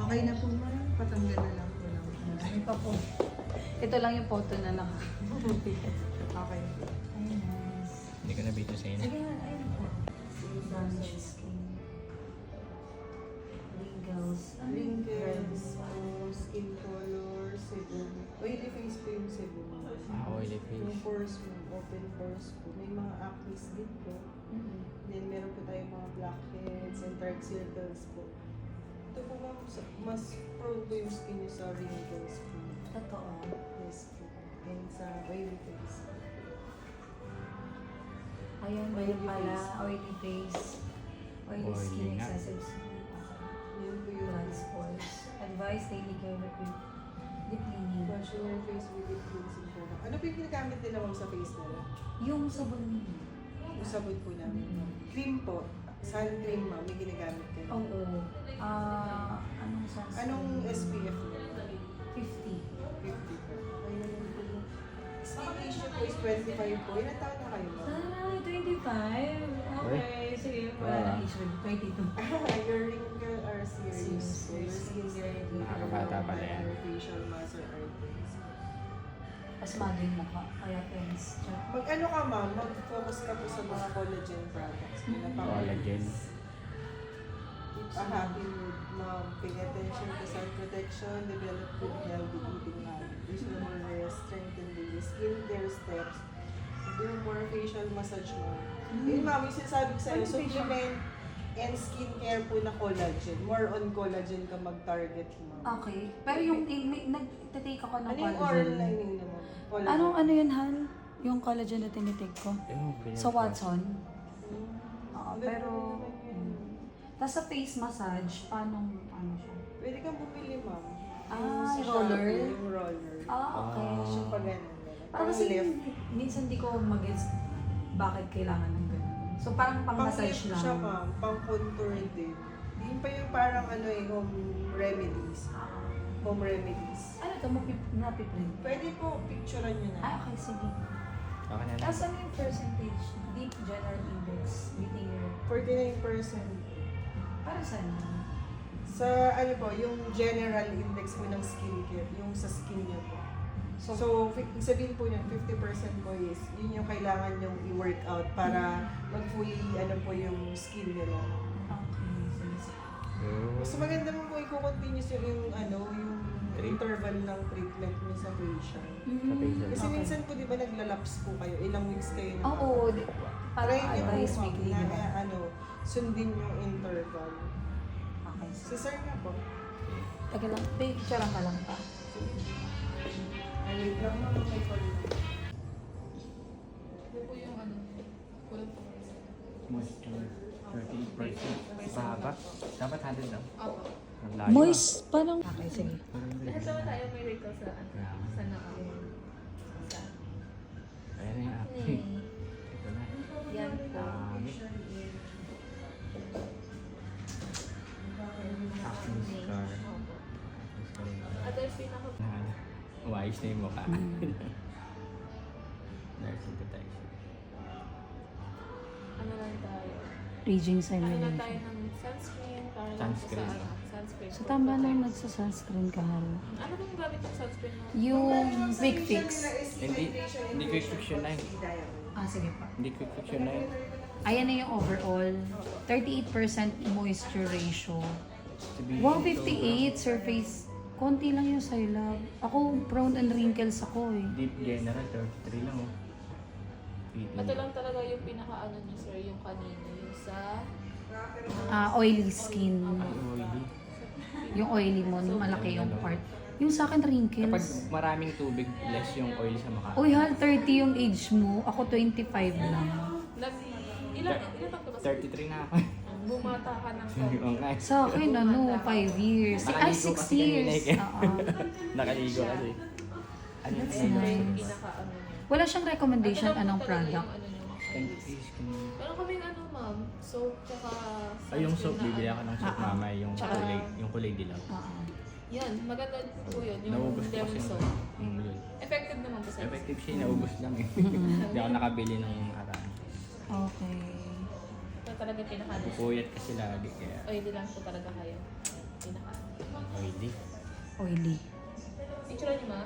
Okay na po ma'am. Patanggal na lang po lang. Ano pa po? Ito lang yung photo na lang. Okay. Ayun, nice. Hindi ko nabito sa inyo. Sige, ayun po. Damage skin. Wrinkles. Wrinkles, skin color, sebum. Oily face po yung sebum. Oily Yung face. pores mo, open pores po. May mga acne din po. Then meron po tayong mga blackheads and dark circles po. Ito po ma'am, mas prone po yung skin niyo sa wrinkles po. Totoo. Yes po. And sa oily face. Ayun, Oily ayun pala. face. Oily face. Oily Oily skin, nga. excessive skin. Yun po yung Transport. Advice, daily care with deep cleaning. wash your face with deep cleansing po. Ano po yung ginagamit nila ma'am sa face nila? Yung sabon niyo. Yung sabon po namin. Cream po. Sun cream ma'am, may ginagamit kayo. Oo. Anong sunscreen? Anong SPF niya? 50. 50 po. Ayun po. Skin ratio po is 25 po. Ilan taon na kayo ma'am? Ah, 25? Okay, sige. Wala na issue. 22. Your wrinkle are serious. So, your skin is Nakakabata pala yan. facial muscle arteries. Pasmado yung mukha. Kaya tense. Mag-ano ka ma'am, mag-focus ka po sa mga collagen products. Collagen. Keep a happy mood, ma'am. Pay attention to sun protection, develop good healthy eating habits. Reasonable rest, strengthen daily skincare steps. Do more facial massage mo. Yun ma'am, yung sinasabi ko sa'yo, Ano facial? supplement and skincare po na collagen. More on collagen ka mag-target ma'am. Okay. Pero yung nag-take ako ng Ano yung oral collagen. lining naman? Collagen. Anong ano yun, Han? Yung collagen na tinitake ko? Sa Watson? Oo, Ang pero... ganda naman yun. Tapos sa face massage, paano ano siya? Pwede kang bumili ma'am. Ah, sa roller? Shopee, yung roller. Okay. Siya pa ganun. Parang kasi minsan di ko mag-gets bakit kailangan ng ganun. So parang pang-massage Pang-lift lang. siya ma'am, pang-contour din. Yun pa yung parang ano eh, home remedies. Home remedies. Ano to? Napiprint? Pwede po, picturean nyo na. Ah, okay, sige. Okay na lang. Tapos ano yung percentage? Deep General Index, Whittier. 49%. Para saan? Sa ano po, yung general index po ng skincare, yung sa skin niyo po. So, ibig sabihin po niyan, 50% po is, yun yung kailangan yung i-workout para mag-fully, ano po yung skin nila. Okay, sige. Mas maganda mo po i-continuous yung ano, yung interval ng treatment niyo sa facial. Kasi Okay. minsan po di ba naglalaps po kayo, ilang weeks kayo na. Oo, para Try niyo advice po weekly, na di ba? ano, sundin yung interval. Okay, Si sige. sir nga po. Taga lang, picture ka lang pa. Ay, wait lang ma'am, may call na. Ito po yung ano, kulang po. Moisture. 38%. Baba. Dapat 100 lang. Opo. Ang layo. Moist, parang... Okay, sige. Lahat naman tayo may wrinkles sa ano, sa naka. Sa Ayan na yung acne. Ito na. yan po. Dami. Acne scar. Opo. Acne scar yun. At yung pinaka Umayos na yung mukha. Dahil synthetizer. ano lang tayo. Raging Ano lang simulation. tayo ng sunscreen para lang po sa Sunscreen. ano, sunscreen. So po. tama lang nagsa-sunscreen ka, Hal. Ano bang gamit ng sunscreen mo? Yung quick fix. Hindi quick fix yun na yun. Ah, sige pa. Hindi quick fix yun na yun. Ayan na yung overall. 38% moisture ratio. Sabihin 158 surface. Konti lang yung sa'yo, love. Ako, prone and wrinkles ako eh. Deep general, 33 lang oh. Ito lang talaga yung pinaka ano niyo sir, yung kanina. Yung sa Oily skin. Ay, oily. Yung oily mo, malaki yung part. Yung sa akin, Kapag wrinkles. maraming tubig, less yung oil sa mukha. Uy, Hal, 30 yung age mo. Ako, 25 lang. ilan taon ka ba sir? 33 na ako. Bumata ka ng Oo nga. Sa akin, ano, 5 years. Ay, 6 Nakaligo kasi kanina years. eh. Oo. Nakaligo kasi. Ano That's yun? Ito yung nice. pinaka ano niya. Wala siyang recommendation Ito lang po anong talaga product. yung ano niyo. Thank you. Meron kaming ano ma'am, soap tsaka Ay, yung soap, sunscreen na bibili ano. ako ng soap mama, yung Tsaka- kulay dilaw. Oo. Yan, maganda po yun, yung Naubos ko lemon kasi soap. yun. Effective naman po sa Effective siya, naubos lang eh. Hindi ako nakabili ng nakaraan. Okay. Ito talaga pinaka Pupuyat kasi lagi kaya oily lang po talaga kayo. Pinaka oily. Oily. Oily. Picture niyo ma?